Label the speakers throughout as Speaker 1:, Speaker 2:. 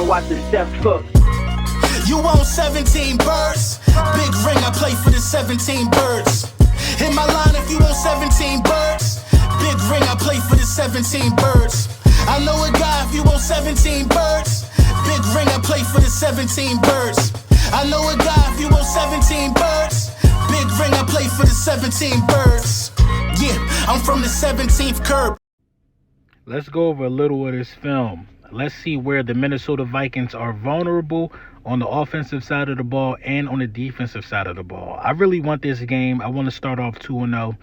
Speaker 1: and watch the steps cook.
Speaker 2: You want 17 birds? Big ring, I play for the 17 birds. Hit my line if you want 17 birds. Big ring, I play for the 17 birds. I know a guy if you want 17 birds. Big ring, I play for the 17 birds. I know a guy if you want 17 birds. Big ring, I play for the 17 birds. Yeah, I'm from the 17th curb.
Speaker 3: Let's go over a little of this film. Let's see where the Minnesota Vikings are vulnerable on the offensive side of the ball and on the defensive side of the ball. I really want this game. I want to start off 2-0.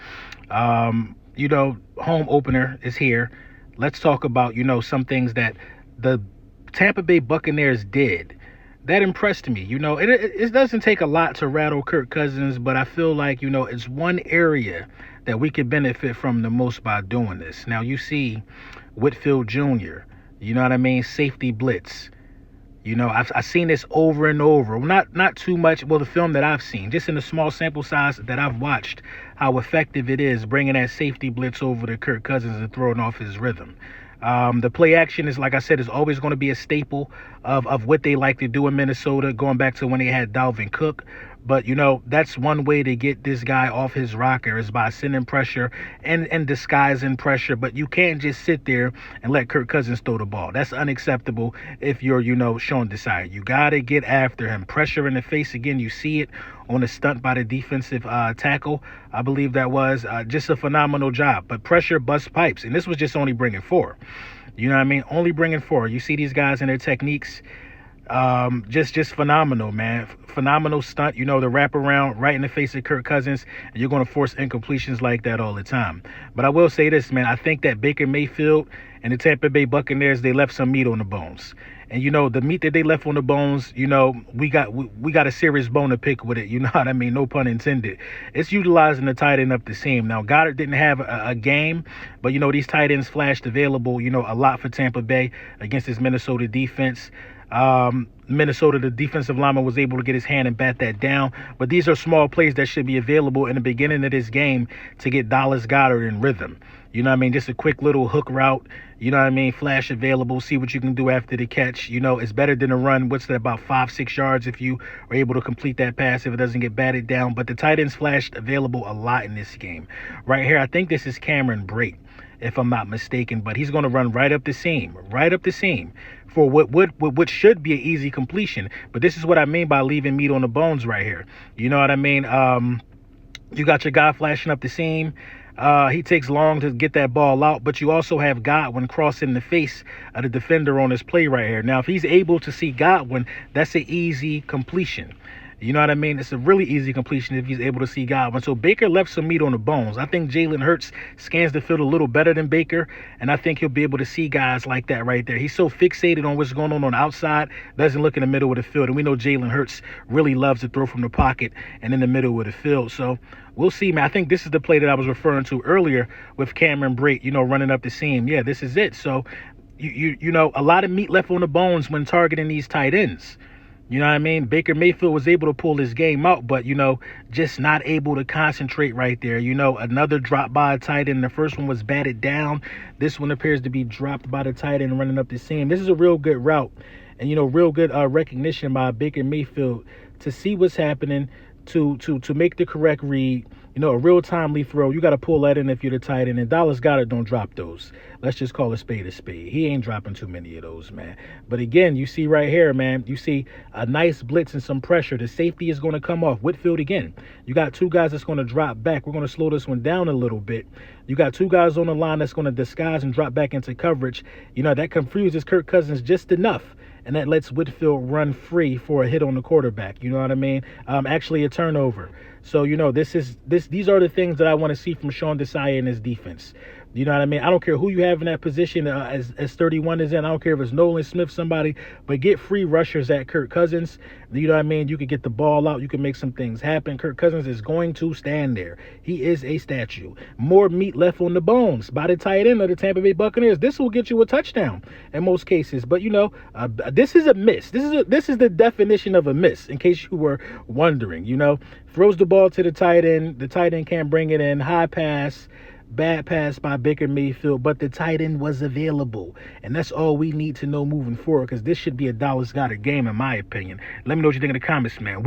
Speaker 3: Home opener is here. Let's talk about, some things that the Tampa Bay Buccaneers did. That impressed me. It doesn't take a lot to rattle Kirk Cousins, but I feel like, it's one area that we could benefit from the most by doing this. Now, you see Whitfield Jr., safety blitz. I've seen this over and over. Not too much. Well, the film that I've seen, just in the small sample size that I've watched, how effective it is bringing that safety blitz over to Kirk Cousins and throwing off his rhythm. The play action is, like I said, is always going to be a staple of what they like to do in Minnesota, going back to when they had Dalvin Cook. But, that's one way to get this guy off his rocker is by sending pressure and disguising pressure. But you can't just sit there and let Kirk Cousins throw the ball. That's unacceptable if you're, Sean Desire. You got to get after him. Pressure in the face. Again, you see it on a stunt by the defensive tackle. I believe that was just a phenomenal job. But pressure busts pipes. And this was just only bringing 4. Only bringing 4. You see these guys and their techniques. Just phenomenal, man. Phenomenal stunt. The wraparound right in the face of Kirk Cousins, and you're going to force incompletions like that all the time. But I will say this, man. I think that Baker Mayfield and the Tampa Bay Buccaneers, they left some meat on the bones. And, the meat that they left on the bones, we got a serious bone to pick with it. You know what I mean? No pun intended. It's utilizing the tight end up the seam. Now, Goedert didn't have a game, but, these tight ends flashed available, a lot for Tampa Bay against this Minnesota defense. Minnesota, the defensive lineman was able to get his hand and bat that down. But these are small plays that should be available in the beginning of this game to get Dallas Goedert in rhythm. Just a quick little hook route, flash available, see what you can do after the catch. It's better than a run. What's that, about 5-6 yards if you are able to complete that pass if it doesn't get batted down. But the tight ends flashed available a lot in this game. Right here, I think this is Cameron Brate, if I'm not mistaken, but he's going to run right up the seam for what should be an easy completion. But this is what I mean by leaving meat on the bones right here. You know what I mean? You got your guy flashing up the seam. He takes long to get that ball out, but you also have Godwin crossing the face of the defender on his play right here. Now, if he's able to see Godwin, that's an easy completion. You know what I mean? It's a really easy completion if he's able to see Godwin. So Baker left some meat on the bones. I think Jalen Hurts scans the field a little better than Baker, and I think he'll be able to see guys like that right there. He's so fixated on what's going on the outside, doesn't look in the middle of the field. And we know Jalen Hurts really loves to throw from the pocket and in the middle of the field. So we'll see, man. I think this is the play that I was referring to earlier with Cameron Brate, running up the seam. Yeah, this is it. So, a lot of meat left on the bones when targeting these tight ends. You know what I mean? Baker Mayfield was able to pull his game out, but, just not able to concentrate right there. Another drop by a tight end. The first one was batted down. This one appears to be dropped by the tight end running up the seam. This is a real good route and, real good recognition by Baker Mayfield to see what's happening, to make the correct read. A real timely throw. You got to pull that in if you're the tight end. And Dallas Goedert don't drop those. Let's just call a spade a spade. He ain't dropping too many of those, man. But again, you see right here, man, you see a nice blitz and some pressure. The safety is going to come off. Whitfield again. You got 2 guys that's going to drop back. We're going to slow this one down a little bit. You got 2 guys on the line that's going to disguise and drop back into coverage. That confuses Kirk Cousins just enough. And that lets Whitfield run free for a hit on the quarterback. You know what I mean? Actually a turnover. So, these are the things that I want to see from Sean Desai and his defense. You know what I mean? I don't care who you have in that position as 31 is in. I don't care if it's Nolan Smith, somebody, but get free rushers at Kirk Cousins. You know what I mean? You can get the ball out. You can make some things happen. Kirk Cousins is going to stand there. He is a statue. More meat left on the bones by the tight end of the Tampa Bay Buccaneers. This will get you a touchdown in most cases. But, this is a miss. This is the definition of a miss, in case you were wondering. Throws the ball to the tight end. The tight end can't bring it in. High pass. Bad pass by Baker Mayfield, but the tight end was available. And that's all we need to know moving forward, because this should be a Dallas Goedert game, in my opinion. Let me know what you think in the comments, man.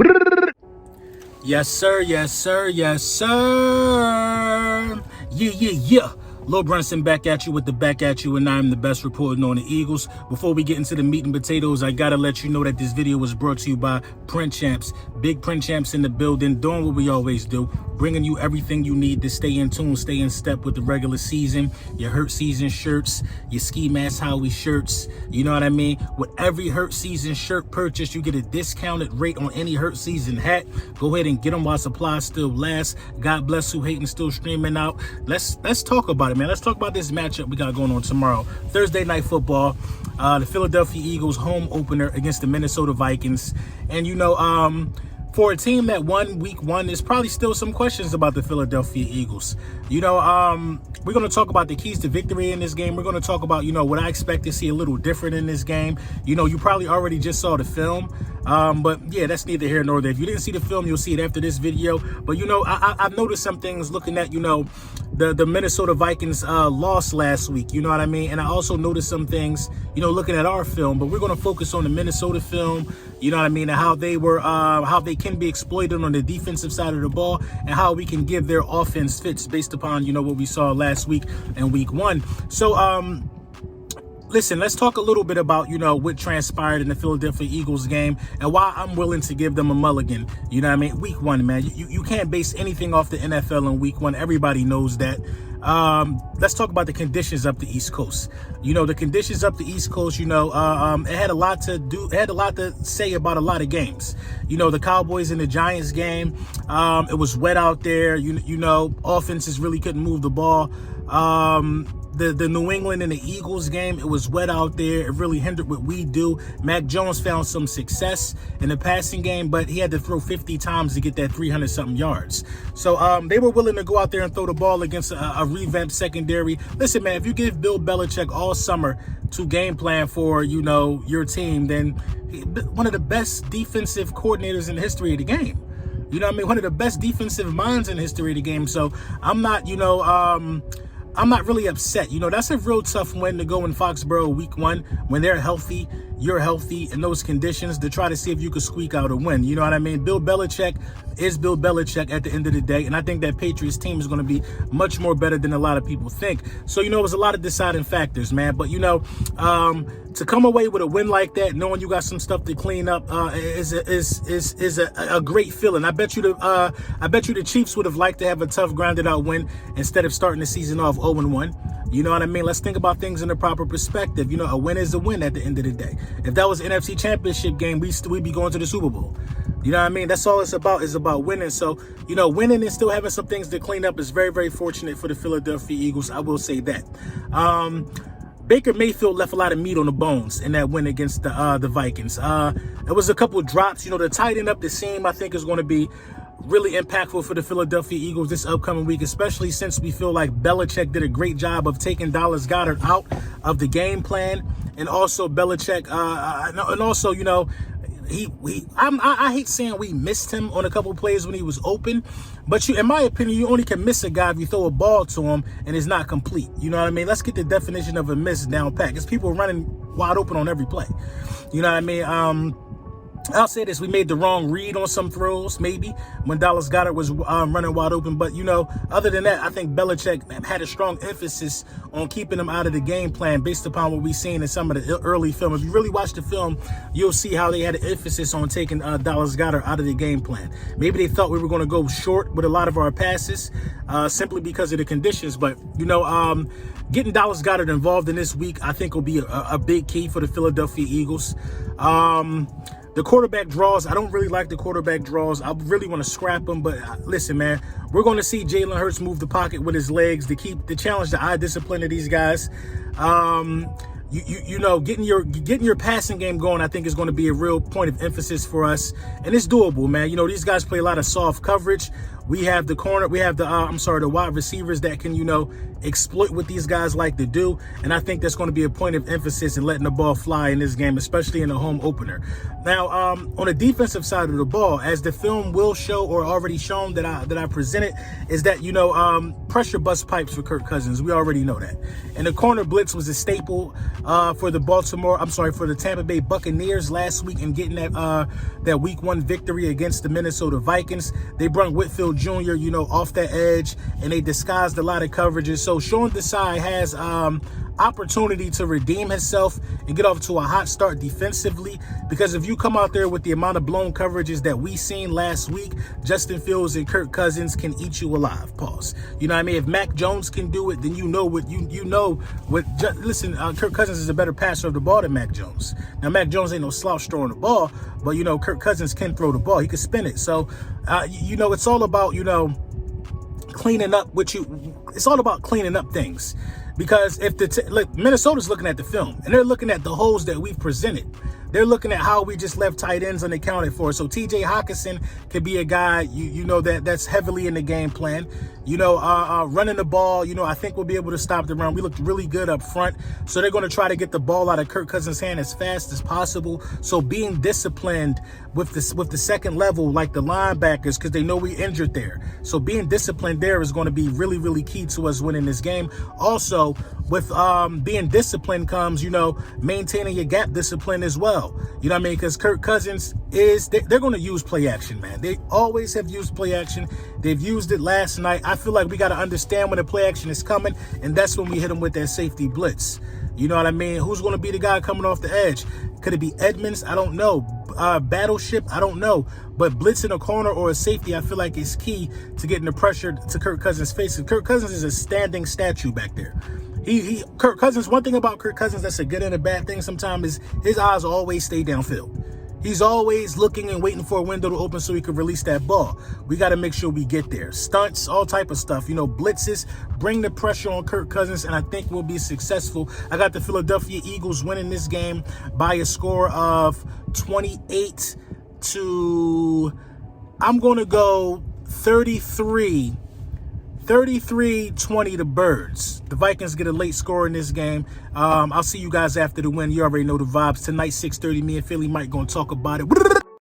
Speaker 2: Yes, sir. Yes, sir. Yes, sir. Yeah. Lil Brunson back at you with the back at you, and I'm the best reporting on the Eagles. Before we get into the meat and potatoes, I gotta let you know that this video was brought to you by Print Champs. Big Print Champs in the building, doing what we always do, bringing you everything you need to stay in tune, stay in step with the regular season. Your hurt season shirts, your ski mask Howie shirts, you know what I mean? With every hurt season shirt purchase, you get a discounted rate on any hurt season hat. Go ahead and get them while supplies still last. God bless who hating still streaming out. Let's talk about it, man. Let's talk about this matchup we got going on tomorrow. Thursday Night Football. The Philadelphia Eagles home opener against the Minnesota Vikings. And, you know, for a team that won week one, there's probably still some questions about the Philadelphia Eagles. You know, we're going to talk about the keys to victory in this game. We're going to talk about, you know, what I expect to see a little different in this game. You know, you probably already just saw the film. But yeah, that's neither here nor there. If you didn't see the film, you'll see it after this video. But, you know, I've noticed some things looking at, you know, the Minnesota Vikings lost last week, you know what I mean? And I also noticed some things, you know, looking at our film, but we're going to focus on the Minnesota film, you know what I mean, and how they were, how they can be exploited on the defensive side of the ball, and how we can give their offense fits based upon, you know, what we saw last week and week one. So, listen, let's talk a little bit about, you know, what transpired in the Philadelphia Eagles game and why I'm willing to give them a mulligan. You know what I mean? Week one, man. You can't base anything off the NFL in week one. Everybody knows that. Let's talk about the conditions up the East Coast. You know, the conditions up the East Coast, you know, it had a lot to do. It had a lot to say about a lot of games. You know, the Cowboys and the Giants game, it was wet out there. You know, offenses really couldn't move the ball. The New England and the Eagles game, it was wet out there. It really hindered what we do. Mac Jones found some success in the passing game, but he had to throw 50 times to get that 300-something yards. So they were willing to go out there and throw the ball against a revamped secondary. Listen, man, if you give Bill Belichick all summer to game plan for, you know, your team, then one of the best defensive coordinators in the history of the game. You know what I mean? One of the best defensive minds in the history of the game. So I'm not, you know, I'm not really upset. You know, that's a real tough win to go in Foxborough week one when they're healthy, you're healthy in those conditions, to try to see if you could squeak out a win. You know what I mean? Bill Belichick is Bill Belichick at the end of the day. And I think that Patriots team is going to be much more better than a lot of people think. So, you know, it was a lot of deciding factors, man. But, you know, to come away with a win like that, knowing you got some stuff to clean up, is a great feeling. I bet you the Chiefs would have liked to have a tough, grounded out win instead of starting the season off 0-1. You know what I mean? Let's think about things in the proper perspective. You know, a win is a win at the end of the day. If that was an NFC Championship game, we'd be going to the Super Bowl. You know what I mean? That's all it's about, is about winning. So, you know, winning and still having some things to clean up is very, very fortunate for the Philadelphia Eagles. I will say that. Baker Mayfield left a lot of meat on the bones in that win against the Vikings. There was a couple of drops. You know, the tight end up the seam, I think, is going to be really impactful for the Philadelphia Eagles this upcoming week, especially since we feel like Belichick did a great job of taking Dallas Goedert out of the game plan. And also Belichick, and also, you know, I hate saying we missed him on a couple of plays when he was open, but in my opinion, you only can miss a guy if you throw a ball to him and it's not complete. You know what I mean? Let's get the definition of a miss down pat, because people are running wide open on every play. You know what I mean? I'll say this, we made the wrong read on some throws, maybe, when Dallas Goedert was running wide open. But, you know, other than that, I think Belichick had a strong emphasis on keeping him out of the game plan based upon what we've seen in some of the early film. If you really watch the film, you'll see how they had an emphasis on taking Dallas Goedert out of the game plan. Maybe they thought we were going to go short with a lot of our passes simply because of the conditions. But, you know, getting Dallas Goedert involved in this week, I think, will be a big key for the Philadelphia Eagles. The quarterback draws, I don't really like the quarterback draws. I really want to scrap them, but listen, man, we're going to see Jalen Hurts move the pocket with his legs to challenge the eye discipline of these guys. You know, getting your passing game going, I think, is going to be a real point of emphasis for us, and it's doable, man. You know, these guys play a lot of soft coverage.
Speaker 3: We have the the wide receivers that can, exploit what these guys like to do. And I think that's going to be a point of emphasis in letting the ball fly in this game, especially in the home opener. Now, on the defensive side of the ball, as the film will show or already shown that I presented, is that, pressure bust pipes for Kirk Cousins. We already know that. And the corner blitz was a staple for the Tampa Bay Buccaneers last week in getting that week 1 victory against the Minnesota Vikings. They brought Whitfield Jr., off that edge, and they disguised a lot of coverages. So Sean Desai has opportunity to redeem himself and get off to a hot start defensively, because if you come out there with the amount of blown coverages that we seen last week, Justin Fields and Kirk Cousins can eat you alive. Pause. You know what I mean? If Mac Jones can do it, then Kirk Cousins is a better passer of the ball than Mac Jones. Now, Mac Jones ain't no slouch throwing the ball, but Kirk Cousins can throw the ball. He can spin it. So it's all about cleaning up it's all about cleaning up things. Because if Minnesota's looking at the film and they're looking at the holes that we've presented. They're looking at how we just left tight ends unaccounted for. So TJ Hawkinson could be a guy, that's heavily in the game plan. Running the ball, I think we'll be able to stop the run. We looked really good up front. So they're going to try to get the ball out of Kirk Cousins' hand as fast as possible. So being disciplined with the second level, like the linebackers, because they know we injured there. So being disciplined there is going to be really, really key to us winning this game. Also, with being disciplined comes, maintaining your gap discipline as well. You know what I mean? Because Kirk Cousins they're going to use play action, man. They always have used play action. They've used it last night. I feel like we got to understand when the play action is coming, and that's when we hit them with that safety blitz. You know what I mean? Who's going to be the guy coming off the edge? Could it be Edmonds? I don't know. Battleship? I don't know. But blitzing a corner or a safety, I feel like is key to getting the pressure to Kirk Cousins' face. And Kirk Cousins is a standing statue back there. Kirk Cousins, one thing about Kirk Cousins that's a good and a bad thing sometimes is his eyes always stay downfield. He's always looking and waiting for a window to open so he can release that ball. We got to make sure we get there. Stunts, all type of stuff. blitzes, bring the pressure on Kirk Cousins, and I think we'll be successful. I got the Philadelphia Eagles winning this game by a score of 28 to, I'm going to go 33-20 the Birds. The Vikings get a late score in this game. I'll see you guys after the win. You already know the vibes. Tonight, 6:30, me and Philly Mike going to talk about it.